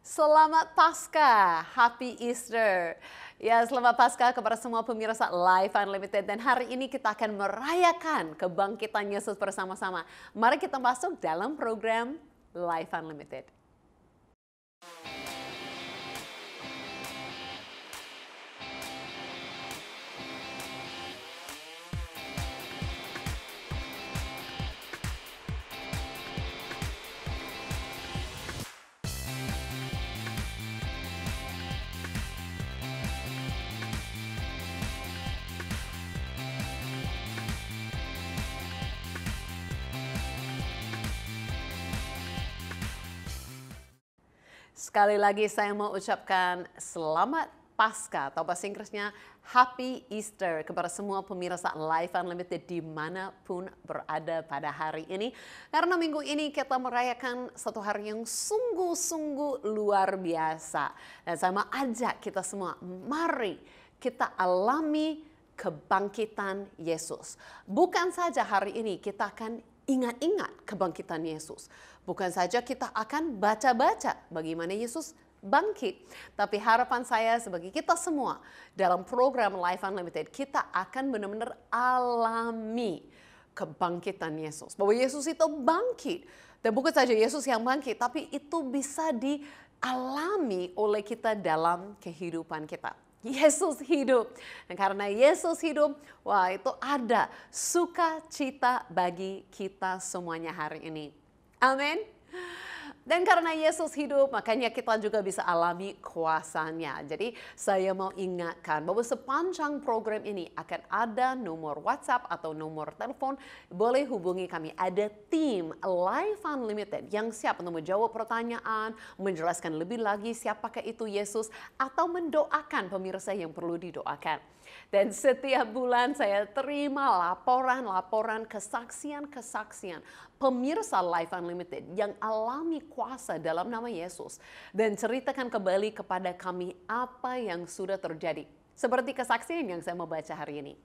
Selamat Paskah, Happy Easter. Ya, selamat Paskah kepada semua pemirsa Live Unlimited. Dan hari ini kita akan merayakan kebangkitan Yesus bersama-sama. Mari kita masuk dalam program Live Unlimited. Sekali lagi saya mau ucapkan selamat Paskah atau bahasa Inggrisnya Happy Easter kepada semua pemirsa Live Unlimited dimanapun berada pada hari ini. Karena minggu ini kita merayakan satu hari yang sungguh-sungguh luar biasa. Dan saya mau ajak kita semua, mari kita alami kebangkitan Yesus. Bukan saja hari ini kita akan ingat-ingat kebangkitan Yesus. Bukan saja kita akan baca-baca bagaimana Yesus bangkit. Tapi harapan saya sebagai kita semua dalam program Live Unlimited, kita akan benar-benar alami kebangkitan Yesus. Bahwa Yesus itu bangkit. Dan bukan saja Yesus yang bangkit, tapi itu bisa dialami oleh kita dalam kehidupan kita. Yesus hidup. Dan karena Yesus hidup, wah itu ada sukacita bagi kita semuanya hari ini. Amin. Dan karena Yesus hidup, makanya kita juga bisa alami kuasanya. Jadi saya mau ingatkan bahwa sepanjang program ini akan ada nomor WhatsApp atau nomor telepon. Boleh hubungi kami. Ada tim Live Unlimited yang siap untuk menjawab pertanyaan, menjelaskan lebih lagi siapakah itu Yesus, atau mendoakan pemirsa yang perlu didoakan. Dan setiap bulan saya terima laporan-laporan, kesaksian-kesaksian pemirsa Live Unlimited yang alami kuasa dalam nama Yesus. Dan ceritakan kembali kepada kami apa yang sudah terjadi. Seperti kesaksian yang saya mau baca hari ini.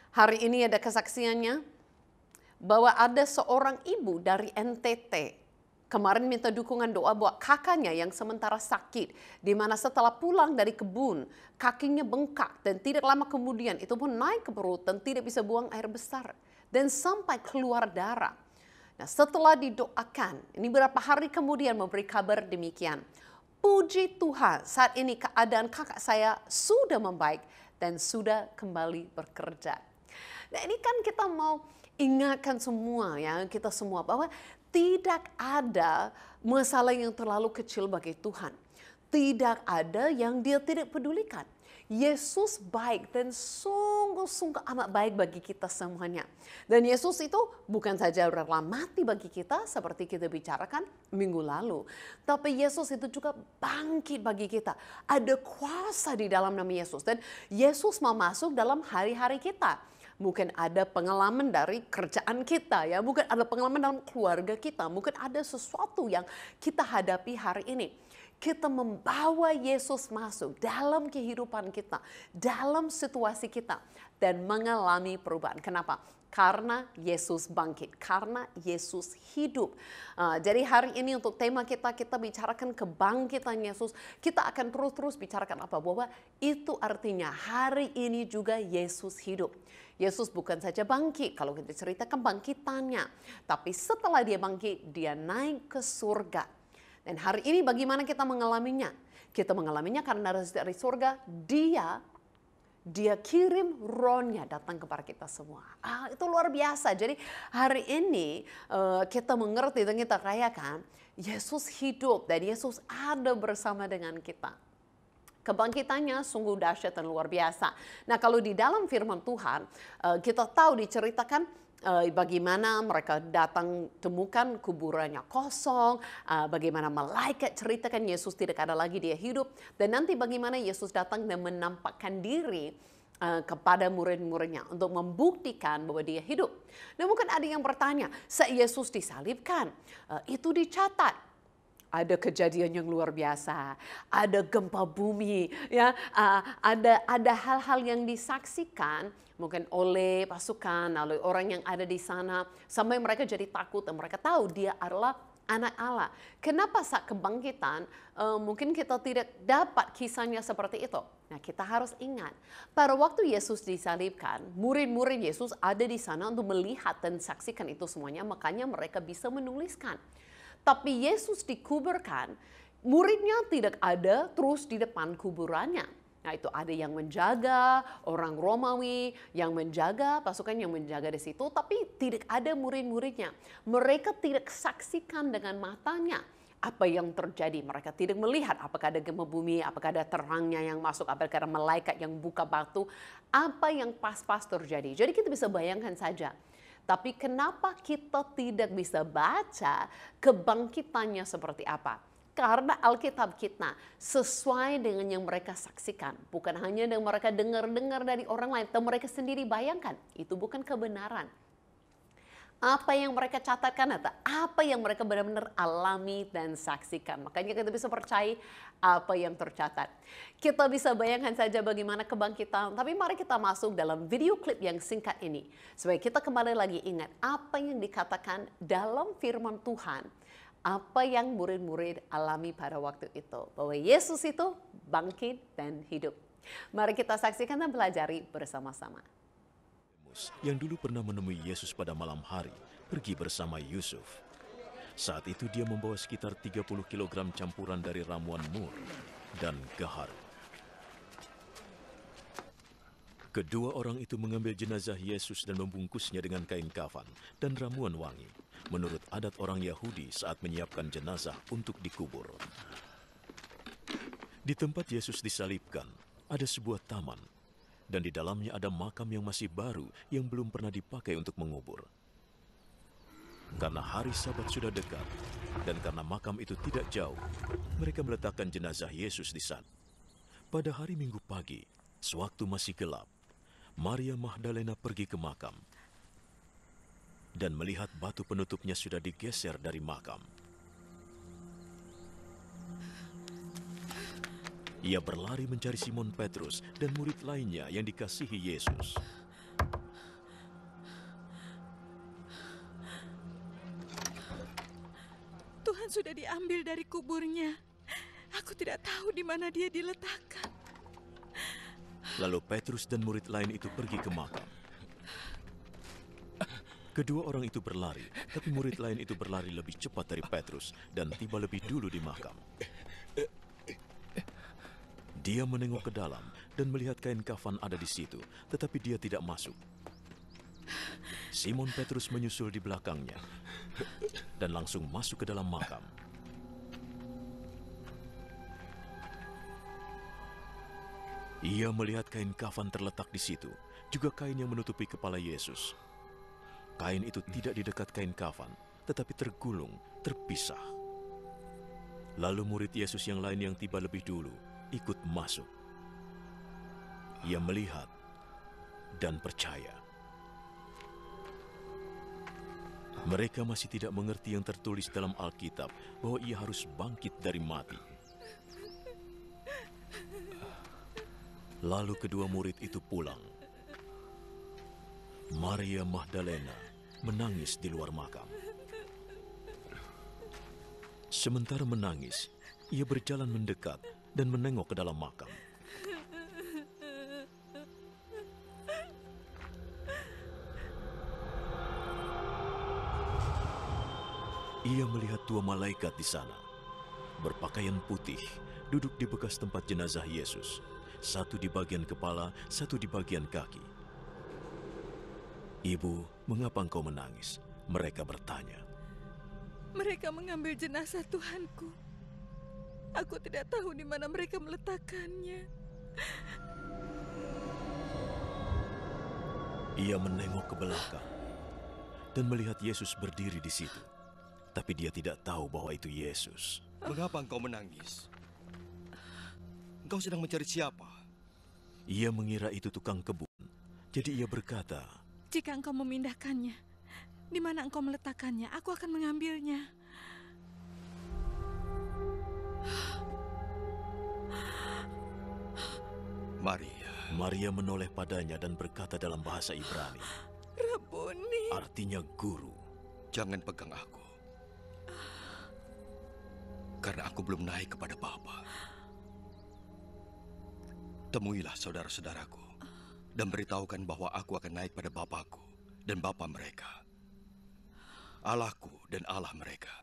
Hari ini ada kesaksiannya bahwa ada seorang ibu dari NTT. Kemarin minta dukungan doa buat kakaknya yang sementara sakit. Di mana setelah pulang dari kebun, kakinya bengkak dan tidak lama kemudian itu pun naik ke perut dan tidak bisa buang air besar. Dan sampai keluar darah. Nah setelah didoakan, ini beberapa hari kemudian memberi kabar demikian. Puji Tuhan, saat ini keadaan kakak saya sudah membaik dan sudah kembali bekerja. Nah ini kan kita mau ingatkan semua ya, kita semua bahwa tidak ada masalah yang terlalu kecil bagi Tuhan. Tidak ada yang dia tidak pedulikan. Yesus baik dan sungguh-sungguh amat baik bagi kita semuanya. Dan Yesus itu bukan saja rela mati bagi kita seperti kita bicarakan minggu lalu. Tapi Yesus itu juga bangkit bagi kita. Ada kuasa di dalam nama Yesus. Dan Yesus mau masuk dalam hari-hari kita. Mungkin ada pengalaman dari kerjaan kita ya, mungkin ada pengalaman dalam keluarga kita, mungkin ada sesuatu yang kita hadapi hari ini. Kita membawa Yesus masuk dalam kehidupan kita, dalam situasi kita dan mengalami perubahan. Kenapa? Karena Yesus bangkit, karena Yesus hidup. Jadi hari ini untuk tema kita bicarakan kebangkitan Yesus. Kita akan terus bicarakan apa? Bahwa itu artinya hari ini juga Yesus hidup. Yesus bukan saja bangkit, kalau kita cerita kebangkitannya. Tapi setelah dia bangkit, dia naik ke surga. Dan hari ini bagaimana kita mengalaminya? Kita mengalaminya karena dari surga dia kirim rohnya datang kepada kita semua. Itu luar biasa. Jadi hari ini kita mengerti dan kita rayakan Yesus hidup dan Yesus ada bersama dengan kita. Kebangkitannya sungguh dahsyat dan luar biasa. Nah kalau di dalam firman Tuhan kita tahu diceritakan bagaimana mereka datang temukan kuburannya kosong, bagaimana malaikat ceritakan Yesus tidak ada lagi, dia hidup. Dan nanti bagaimana Yesus datang dan menampakkan diri kepada murid-muridnya untuk membuktikan bahwa dia hidup. Nah mungkin ada yang bertanya, saat Yesus disalibkan, itu dicatat. Ada kejadian yang luar biasa, ada gempa bumi, ya, ada hal-hal yang disaksikan mungkin oleh pasukan, oleh orang yang ada di sana, sampai mereka jadi takut dan mereka tahu dia adalah anak Allah. Kenapa saat kebangkitan mungkin kita tidak dapat kisahnya seperti itu? Nah, kita harus ingat, pada waktu Yesus disalibkan, murid-murid Yesus ada di sana untuk melihat dan saksikan itu semuanya, makanya mereka bisa menuliskan. Tapi Yesus dikuburkan, muridnya tidak ada terus di depan kuburannya. Nah, itu ada yang menjaga, orang Romawi yang menjaga, pasukan yang menjaga di situ, tapi tidak ada murid-muridnya. Mereka tidak saksikan dengan matanya apa yang terjadi. Mereka tidak melihat apakah ada gempa bumi, apakah ada terangnya yang masuk, apakah ada malaikat yang buka batu, apa yang pas-pas terjadi. Jadi kita bisa bayangkan saja. Tapi kenapa kita tidak bisa baca kebangkitannya seperti apa? Karena Alkitab kita sesuai dengan yang mereka saksikan. Bukan hanya yang mereka dengar-dengar dari orang lain, atau mereka sendiri bayangkan. Itu bukan kebenaran. Apa yang mereka catatkan atau apa yang mereka benar-benar alami dan saksikan. Makanya kita bisa percaya apa yang tercatat. Kita bisa bayangkan saja bagaimana kebangkitan. Tapi mari kita masuk dalam video klip yang singkat ini. Supaya kita kembali lagi ingat apa yang dikatakan dalam firman Tuhan. Apa yang murid-murid alami pada waktu itu. Bahwa Yesus itu bangkit dan hidup. Mari kita saksikan dan pelajari bersama-sama. Yang dulu pernah menemui Yesus pada malam hari, pergi bersama Yusuf. Saat itu dia membawa sekitar 30 kg campuran dari ramuan mur dan gahar. Kedua orang itu mengambil jenazah Yesus dan membungkusnya dengan kain kafan dan ramuan wangi, menurut adat orang Yahudi saat menyiapkan jenazah untuk dikubur. Di tempat Yesus disalibkan, ada sebuah taman, dan di dalamnya ada makam yang masih baru yang belum pernah dipakai untuk mengubur. Karena hari Sabat sudah dekat, dan karena makam itu tidak jauh, mereka meletakkan jenazah Yesus di sana. Pada hari Minggu pagi, sewaktu masih gelap, Maria Magdalena pergi ke makam dan melihat batu penutupnya sudah digeser dari makam. Ia berlari mencari Simon Petrus dan murid lainnya yang dikasihi Yesus. Tuhan sudah diambil dari kuburnya. Aku tidak tahu di mana dia diletakkan. Lalu Petrus dan murid lain itu pergi ke makam. Kedua orang itu berlari, tapi murid lain itu berlari lebih cepat dari Petrus dan tiba lebih dulu di makam. Dia menengok ke dalam dan melihat kain kafan ada di situ, tetapi dia tidak masuk. Simon Petrus menyusul di belakangnya dan langsung masuk ke dalam makam. Ia melihat kain kafan terletak di situ, juga kain yang menutupi kepala Yesus. Kain itu tidak di dekat kain kafan, tetapi tergulung, terpisah. Lalu murid Yesus yang lain yang tiba lebih dulu ikut masuk. Ia melihat dan percaya. Mereka masih tidak mengerti yang tertulis dalam Alkitab bahwa ia harus bangkit dari mati. Lalu kedua murid itu pulang. Maria Magdalena menangis di luar makam. Sementara menangis, ia berjalan mendekat dan menengok ke dalam makam. Ia melihat dua malaikat di sana, berpakaian putih, duduk di bekas tempat jenazah Yesus. Satu di bagian kepala, satu di bagian kaki. Ibu, mengapa engkau menangis? Mereka bertanya. Mereka mengambil jenazah Tuhanku. Aku tidak tahu di mana mereka meletakkannya. Ia menengok ke belakang dan melihat Yesus berdiri di situ. Tapi dia tidak tahu bahwa itu Yesus. Mengapa engkau menangis? Engkau sedang mencari siapa? Ia mengira itu tukang kebun. Jadi ia berkata, Jika engkau memindahkannya, di mana engkau meletakkannya, aku akan mengambilnya. Maria menoleh padanya dan berkata dalam bahasa Ibrani, Rabuni. artinya guru. Jangan pegang aku. karena aku belum naik kepada Bapa. Temuilah saudara-saudaraku dan beritahukan bahwa aku akan naik pada Bapakku dan Bapa mereka, Allahku dan Allah mereka.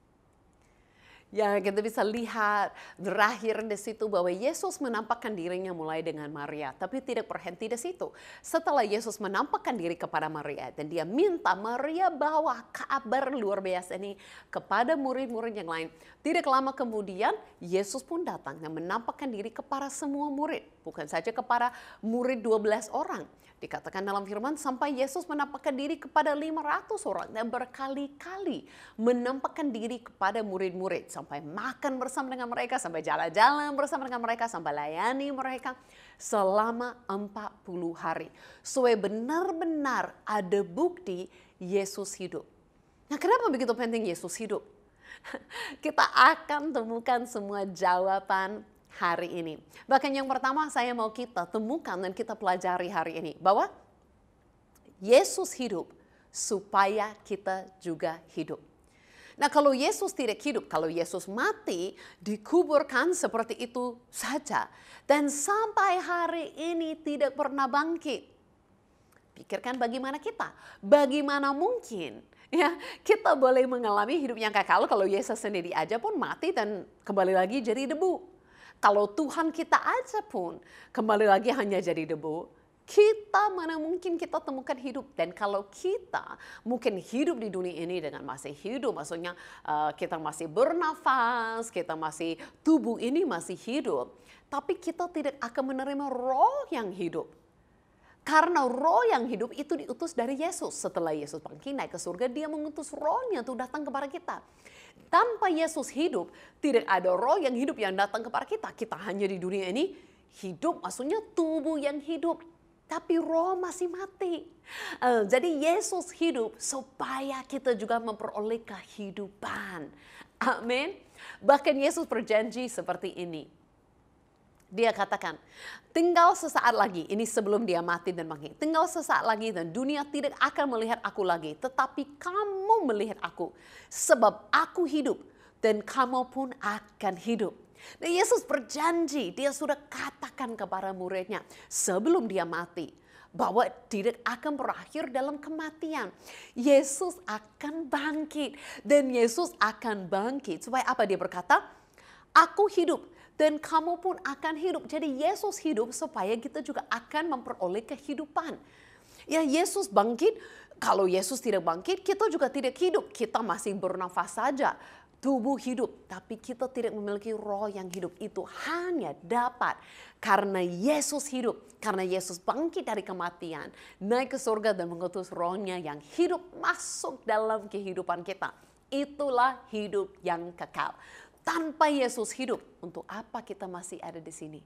Ya, kita bisa lihat berakhir di situ bahwa Yesus menampakkan dirinya mulai dengan Maria, tapi tidak berhenti di situ. Setelah Yesus menampakkan diri kepada Maria dan dia minta Maria bawa kabar luar biasa ini kepada murid-murid yang lain. Tidak lama kemudian Yesus pun datang dan menampakkan diri kepada semua murid, bukan saja kepada murid 12 orang. Dikatakan dalam firman sampai Yesus menampakkan diri kepada 500 orang dan berkali-kali menampakkan diri kepada murid-murid sampai makan bersama dengan mereka, sampai jalan-jalan bersama dengan mereka, sampai layani mereka selama 40 hari. Supaya benar-benar ada bukti Yesus hidup. Nah, kenapa begitu penting Yesus hidup? Kita akan temukan semua jawaban hari ini. Bahkan yang pertama saya mau kita temukan dan kita pelajari hari ini. Bahwa Yesus hidup supaya kita juga hidup. Nah, kalau Yesus tidak hidup, kalau Yesus mati, dikuburkan seperti itu saja. Dan sampai hari ini tidak pernah bangkit. Pikirkan bagaimana kita, bagaimana mungkin ya kita boleh mengalami hidup yang kekal kalau Yesus sendiri aja pun mati dan kembali lagi jadi debu. Kalau Tuhan kita aja pun kembali lagi hanya jadi debu, kita mana mungkin kita temukan hidup. Dan kalau kita mungkin hidup di dunia ini dengan masih hidup, maksudnya kita masih bernafas, kita masih tubuh ini masih hidup, tapi kita tidak akan menerima roh yang hidup. Karena roh yang hidup itu diutus dari Yesus. Setelah Yesus bangkit naik ke surga, dia mengutus rohnya untuk datang kepada kita. Tanpa Yesus hidup, tidak ada roh yang hidup yang datang kepada kita. Kita hanya di dunia ini hidup, maksudnya tubuh yang hidup. Tapi roh masih mati. Jadi Yesus hidup supaya kita juga memperoleh kehidupan. Amin. Bahkan Yesus berjanji seperti ini. Dia katakan, tinggal sesaat lagi, ini sebelum dia mati dan bangkit. Tinggal sesaat lagi dan dunia tidak akan melihat aku lagi. Tetapi kamu melihat aku. Sebab aku hidup dan kamu pun akan hidup. Dan Yesus berjanji, dia sudah katakan kepada muridnya sebelum dia mati. Bahwa tidak akan berakhir dalam kematian. Yesus akan bangkit. Dan Yesus akan bangkit. Supaya apa dia berkata? Aku hidup. Dan kamu pun akan hidup. Jadi Yesus hidup supaya kita juga akan memperoleh kehidupan. Ya, Yesus bangkit. Kalau Yesus tidak bangkit, kita juga tidak hidup. Kita masih bernafas saja. Tubuh hidup. Tapi kita tidak memiliki roh yang hidup. Itu hanya dapat karena Yesus hidup. Karena Yesus bangkit dari kematian. Naik ke surga dan mengutus rohnya yang hidup masuk dalam kehidupan kita. Itulah hidup yang kekal. Tanpa Yesus hidup, untuk apa kita masih ada di sini?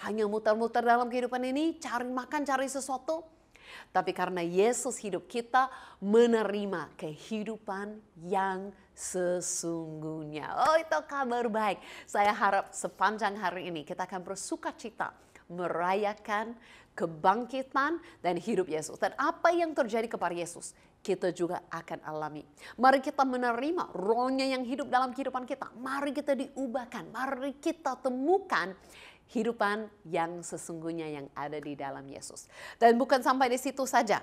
Hanya muter-muter dalam kehidupan ini, cari makan, cari sesuatu. Tapi karena Yesus hidup, kita menerima kehidupan yang sesungguhnya. Oh, itu kabar baik. Saya harap sepanjang hari ini kita akan bersuka cita merayakan kebangkitan dan hidup Yesus. Dan apa yang terjadi kepada Yesus, kita juga akan alami. Mari kita menerima rohnya yang hidup dalam kehidupan kita. Mari kita diubahkan. Mari kita temukan kehidupan yang sesungguhnya yang ada di dalam Yesus. Dan bukan sampai di situ saja.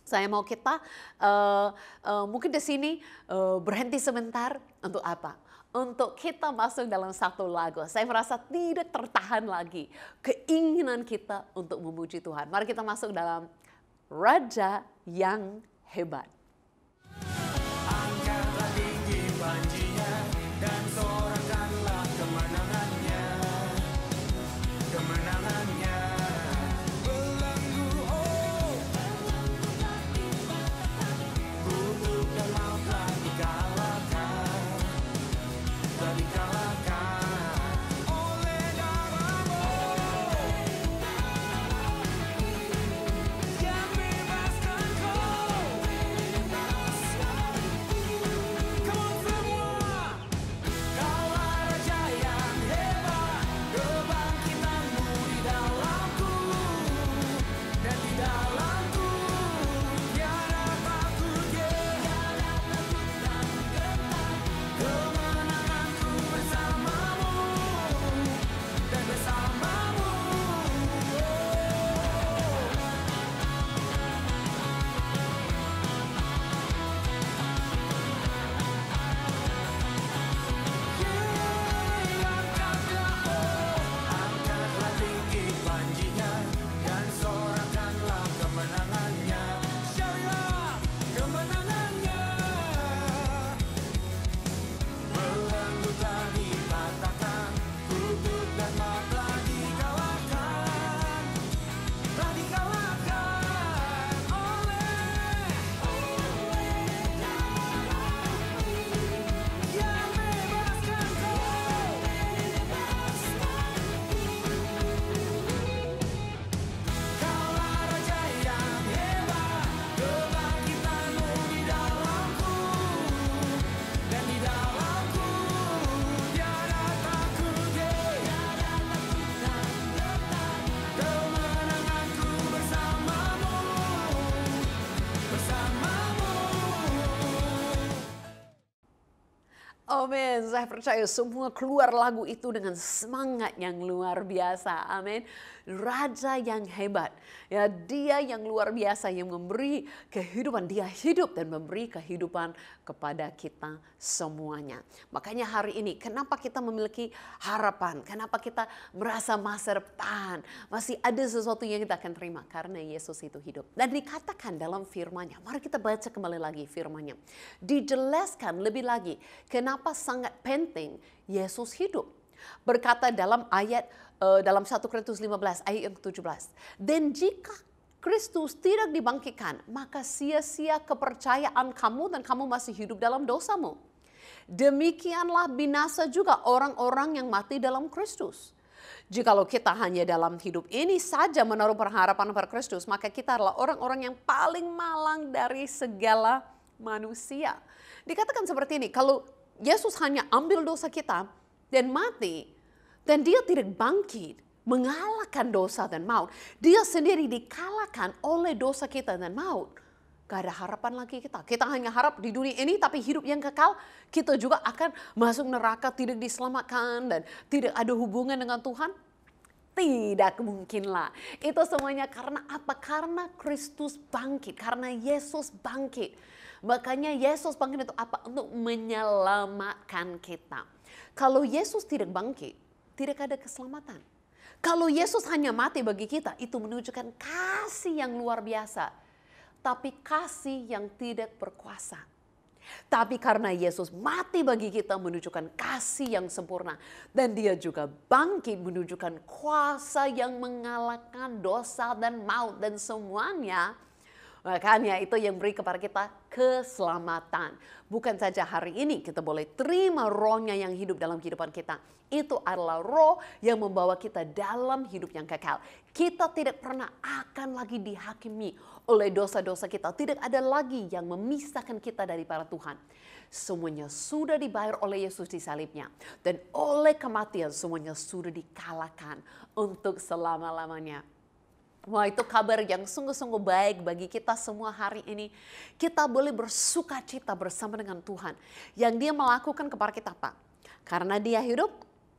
Saya mau kita mungkin di sini berhenti sebentar untuk apa? Untuk kita masuk dalam satu lagu. Saya merasa tidak tertahan lagi keinginan kita untuk memuji Tuhan. Mari kita masuk dalam Raja yang Hebat. Angkatlah tinggi panjinya dan sorakanlah kemenangannya. Kemenangannya belenggu, oh, kutuk dan maut telah dikalahkan. Telah dikalahkan oleh darah-Mu yang bebaskanku. Come on semua, Kaulah Raja yang hebat, kebangkitan-Mu di dalamku dan di dalamku tiada takut, kemenanganku bersamamu. Amin. Saya percaya semua keluar lagu itu dengan semangat yang luar biasa. Amin. Raja yang hebat. Ya, dia yang luar biasa yang memberi kehidupan. Dia hidup dan memberi kehidupan kepada kita semuanya. Makanya hari ini kenapa kita memiliki harapan? Kenapa kita merasa masa depan? Masih ada sesuatu yang kita akan terima karena Yesus itu hidup. Dan dikatakan dalam firman-Nya. Mari kita baca kembali lagi firman-Nya. Dijelaskan lebih lagi kenapa sangat penting Yesus hidup. Berkata dalam ayat dalam 1 Korintus 15 ayat yang ke-17. Dan jika Kristus tidak dibangkitkan, maka sia-sia kepercayaan kamu dan kamu masih hidup dalam dosamu. Demikianlah binasa juga orang-orang yang mati dalam Kristus. Jikalau kita hanya dalam hidup ini saja menaruh pengharapan pada Kristus, maka kita adalah orang-orang yang paling malang dari segala manusia. Dikatakan seperti ini, kalau Yesus hanya ambil dosa kita dan mati, dan dia tidak bangkit mengalahkan dosa dan maut. Dia sendiri dikalahkan oleh dosa kita dan maut. Gak ada harapan lagi kita. Kita hanya harap di dunia ini tapi hidup yang kekal. Kita juga akan masuk neraka, tidak diselamatkan dan tidak ada hubungan dengan Tuhan. Tidak mungkinlah. Itu semuanya karena apa? Karena Kristus bangkit. Karena Yesus bangkit. Makanya Yesus bangkit itu apa? Untuk menyelamatkan kita. Kalau Yesus tidak bangkit, tidak ada keselamatan. Kalau Yesus hanya mati bagi kita, itu menunjukkan kasih yang luar biasa. Tapi kasih yang tidak berkuasa. Tapi karena Yesus mati bagi kita menunjukkan kasih yang sempurna. Dan dia juga bangkit menunjukkan kuasa yang mengalahkan dosa dan maut dan semuanya. Makanya itu yang beri kepada kita keselamatan. Bukan saja hari ini kita boleh terima rohnya yang hidup dalam kehidupan kita. Itu adalah roh yang membawa kita dalam hidup yang kekal. Kita tidak pernah akan lagi dihakimi oleh dosa-dosa kita. Tidak ada lagi yang memisahkan kita daripada Tuhan. Semuanya sudah dibayar oleh Yesus di salibnya. Dan oleh kematian semuanya sudah dikalahkan untuk selama-lamanya. Wah, itu kabar yang sungguh-sungguh baik bagi kita semua hari ini. Kita boleh bersuka cita bersama dengan Tuhan. Yang dia melakukan kepada kita apa? Karena dia hidup,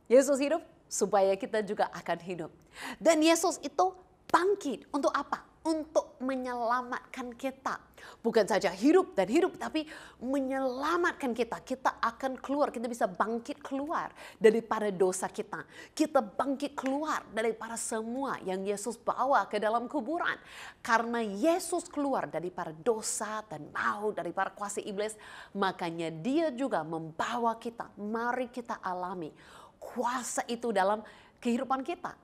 Yesus hidup, supaya kita juga akan hidup. Dan Yesus itu bangkit untuk apa? Untuk menyelamatkan kita. Bukan saja hidup dan hidup, tapi menyelamatkan kita. Kita akan keluar, kita bisa bangkit keluar daripada dosa kita. Kita bangkit keluar daripada semua yang Yesus bawa ke dalam kuburan. Karena Yesus keluar daripada dosa dan maut, daripada kuasa iblis, makanya dia juga membawa kita. Mari kita alami kuasa itu dalam kehidupan kita.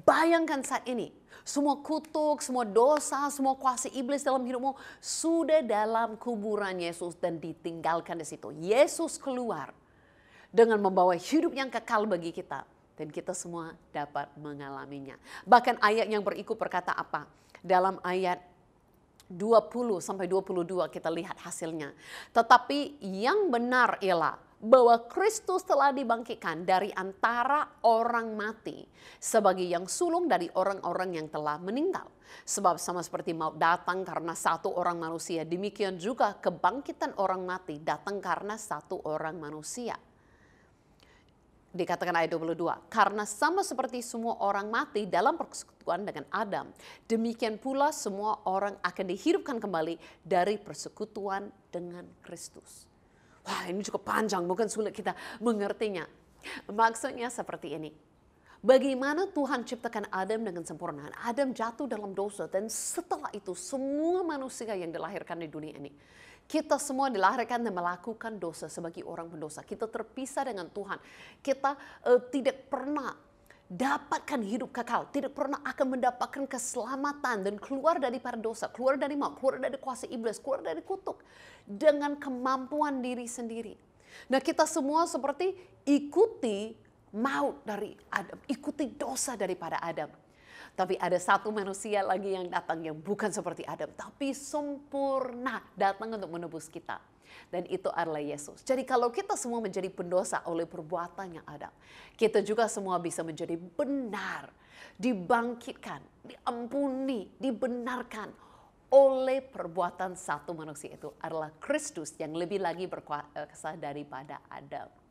Bayangkan saat ini, semua kutuk, semua dosa, semua kuasa iblis dalam hidupmu sudah dalam kuburan Yesus dan ditinggalkan di situ. Yesus keluar dengan membawa hidup yang kekal bagi kita dan kita semua dapat mengalaminya. Bahkan ayat yang berikut berkata apa? Dalam ayat 20 sampai 22 kita lihat hasilnya. Tetapi yang benar ialah bahwa Kristus telah dibangkitkan dari antara orang mati sebagai yang sulung dari orang-orang yang telah meninggal. Sebab sama seperti maut datang karena satu orang manusia, demikian juga kebangkitan orang mati datang karena satu orang manusia. Dikatakan ayat 22, karena sama seperti semua orang mati dalam persekutuan dengan Adam, demikian pula semua orang akan dihidupkan kembali dari persekutuan dengan Kristus. Wah, ini cukup panjang, bukan sulit kita mengertinya. Maksudnya seperti ini. Bagaimana Tuhan ciptakan Adam dengan sempurna. Adam jatuh dalam dosa dan setelah itu semua manusia yang dilahirkan di dunia ini. Kita semua dilahirkan dan melakukan dosa sebagai orang pendosa. Kita terpisah dengan Tuhan. Kita tidak pernah dapatkan hidup kekal, tidak pernah akan mendapatkan keselamatan dan keluar daripada dosa, keluar dari maut, keluar dari kuasa iblis, keluar dari kutuk dengan kemampuan diri sendiri. Nah, kita semua seperti ikuti maut dari Adam, ikuti dosa daripada Adam. Tapi ada satu manusia lagi yang datang yang bukan seperti Adam, tapi sempurna datang untuk menebus kita. Dan itu adalah Yesus. Jadi kalau kita semua menjadi pendosa oleh perbuatan yang ada, kita juga semua bisa menjadi benar, dibangkitkan, diampuni, dibenarkan oleh perbuatan satu manusia itu adalah Kristus yang lebih lagi berkuasa daripada Adam.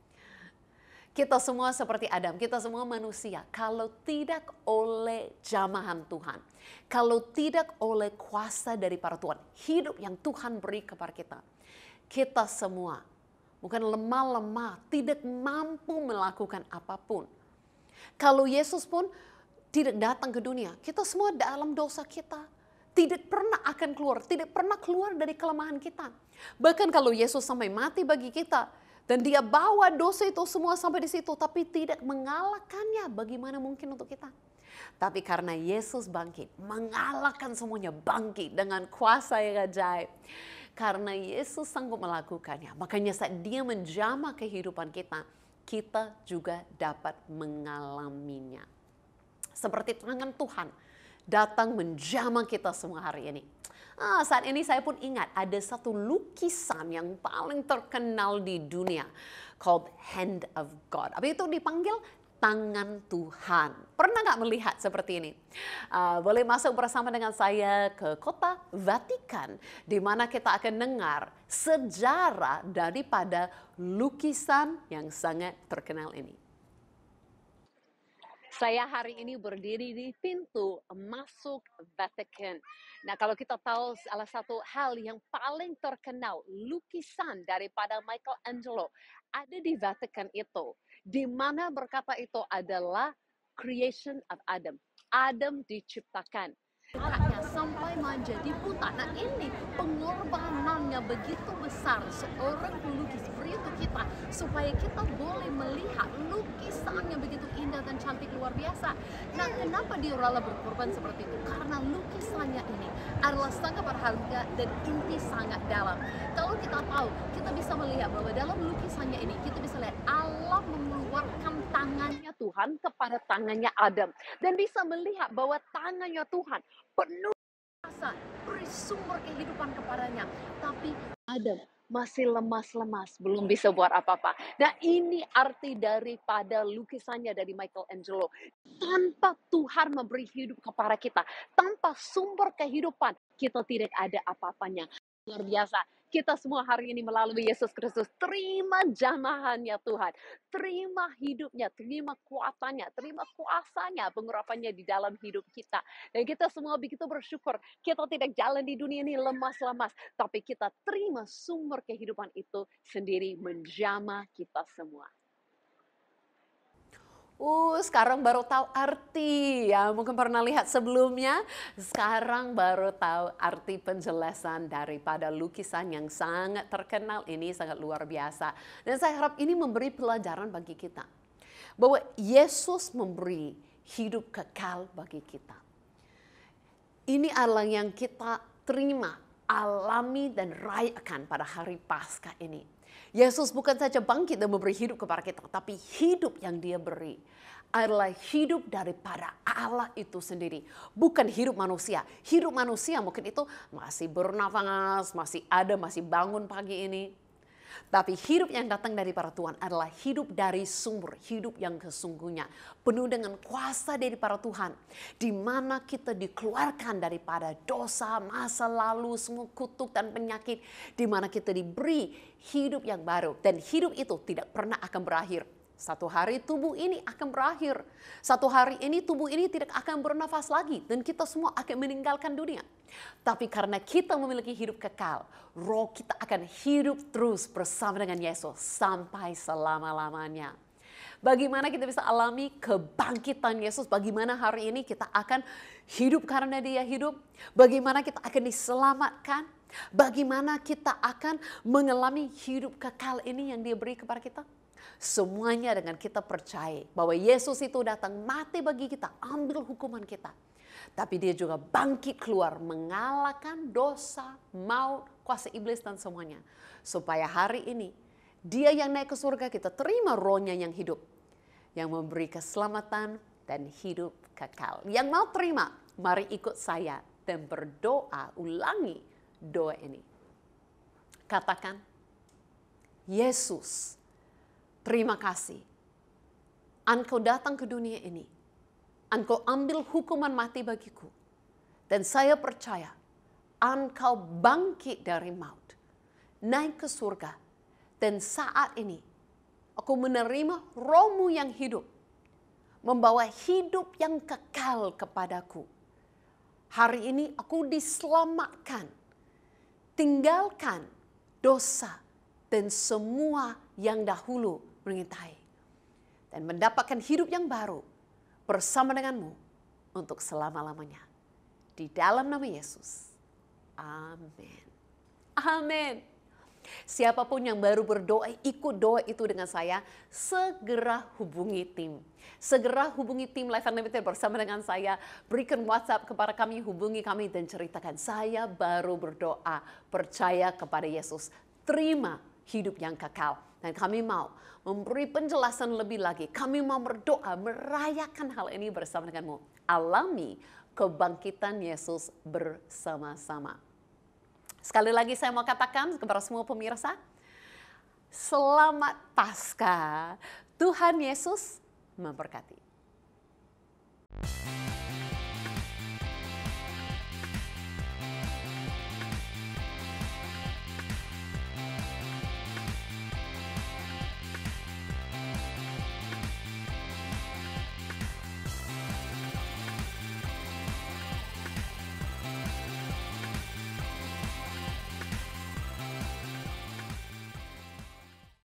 Kita semua seperti Adam, kita semua manusia. Kalau tidak oleh jamahan Tuhan, kalau tidak oleh kuasa dari para Tuhan, hidup yang Tuhan beri kepada kita, kita semua bukan lemah-lemah, tidak mampu melakukan apapun. Kalau Yesus pun tidak datang ke dunia, kita semua dalam dosa kita. Tidak pernah akan keluar, tidak pernah keluar dari kelemahan kita. Bahkan kalau Yesus sampai mati bagi kita, dan dia bawa dosa itu semua sampai di situ, tapi tidak mengalahkannya. Bagaimana mungkin untuk kita? Tapi karena Yesus bangkit, mengalahkan semuanya, bangkit dengan kuasa yang ajaib. Karena Yesus sanggup melakukannya, makanya saat dia menjamah kehidupan kita, kita juga dapat mengalaminya. Seperti tangan Tuhan datang menjamah kita semua hari ini. Saat ini saya pun ingat ada satu lukisan yang paling terkenal di dunia called Hand of God. Apa itu dipanggil tangan Tuhan. Pernah nggak melihat seperti ini? Boleh masuk bersama dengan saya ke kota Vatikan, di mana kita akan dengar sejarah daripada lukisan yang sangat terkenal ini. Saya hari ini berdiri di pintu masuk Vatikan. Nah, kalau kita tahu salah satu hal yang paling terkenal, lukisan daripada Michelangelo ada di Vatikan itu, di mana berkata itu adalah creation of Adam. Adam diciptakan. Kakaknya sampai menjadi buta. Nah, ini pengorbanannya begitu besar seorang pelukis beri untuk kita, supaya kita boleh melihat lukisan yang begitu indah dan cantik luar biasa. Nah, kenapa dia rela berkorban seperti itu? Karena lukisannya ini adalah sangat berharga dan inti sangat dalam. Kalau kita tahu, kita bisa melihat bahwa dalam lukisannya ini kita bisa lihat Allah mengeluarkan tangannya Tuhan kepada tangannya Adam, dan bisa melihat bahwa tangannya Tuhan penuh kuasa, beri sumber kehidupan kepadanya. Tapi Adam masih lemas-lemas, belum bisa buat apa-apa. Nah, ini arti daripada lukisannya dari Michelangelo. Tanpa Tuhan memberi hidup kepada kita, tanpa sumber kehidupan, kita tidak ada apa-apanya. Luar biasa. Kita semua hari ini melalui Yesus Kristus terima jamahannya Tuhan. Terima hidupnya, terima kuasanya, terima kuasanya, pengurapannya di dalam hidup kita. Dan kita semua begitu bersyukur. Kita tidak jalan di dunia ini lemas-lemas, tapi kita terima sumber kehidupan itu sendiri menjamah kita semua. Sekarang baru tahu arti ya, mungkin pernah lihat sebelumnya, sekarang baru tahu arti penjelasan daripada lukisan yang sangat terkenal ini, sangat luar biasa. Dan saya harap ini memberi pelajaran bagi kita, bahwa Yesus memberi hidup kekal bagi kita. Ini adalah yang kita terima, alami dan rayakan pada hari Paskah ini. Yesus bukan saja bangkit dan memberi hidup kepada kita, tapi hidup yang dia beri adalah hidup daripada Allah itu sendiri. Bukan hidup manusia. Hidup manusia mungkin itu masih bernafas, masih ada, masih bangun pagi ini. Tapi hidup yang datang dari para Tuhan adalah hidup dari sumber, hidup yang sesungguhnya. Penuh dengan kuasa dari para Tuhan. Di mana kita dikeluarkan daripada dosa, masa lalu, semua kutuk dan penyakit. Di mana kita diberi hidup yang baru. Dan hidup itu tidak pernah akan berakhir. Satu hari tubuh ini akan berakhir. Satu hari ini tubuh ini tidak akan bernafas lagi. Dan kita semua akan meninggalkan dunia. Tapi karena kita memiliki hidup kekal, roh kita akan hidup terus bersama dengan Yesus sampai selama-lamanya. Bagaimana kita bisa alami kebangkitan Yesus? Bagaimana hari ini kita akan hidup karena dia hidup? Bagaimana kita akan diselamatkan? Bagaimana kita akan mengalami hidup kekal ini yang dia beri kepada kita? Semuanya dengan kita percaya bahwa Yesus itu datang mati bagi kita, ambil hukuman kita. Tapi dia juga bangkit keluar mengalahkan dosa, maut, kuasa iblis dan semuanya. Supaya hari ini dia yang naik ke surga, kita terima rohnya yang hidup. Yang memberi keselamatan dan hidup kekal. Yang mau terima, mari ikut saya dan berdoa, ulangi doa ini. Katakan, Yesus, terima kasih. Engkau datang ke dunia ini. Engkau ambil hukuman mati bagiku. Dan saya percaya Engkau bangkit dari maut. Naik ke surga. Dan saat ini Aku menerima rohmu yang hidup, membawa hidup yang kekal kepadaku. Hari ini aku diselamatkan, tinggalkan dosa dan semua yang dahulu mengintai. Dan mendapatkan hidup yang baru bersama denganmu untuk selama-lamanya. Di dalam nama Yesus. Amin. Amin. Siapapun yang baru berdoa, ikut doa itu dengan saya, segera hubungi tim. Segera hubungi tim Life Unlimited bersama dengan saya. Berikan WhatsApp kepada kami, hubungi kami dan ceritakan, saya baru berdoa, percaya kepada Yesus. Terima hidup yang kekal. Dan kami mau memberi penjelasan lebih lagi. Kami mau berdoa, merayakan hal ini bersama denganmu. Alami kebangkitan Yesus bersama-sama. Sekali lagi saya mau katakan kepada semua pemirsa, selamat Paskah. Tuhan Yesus memberkati.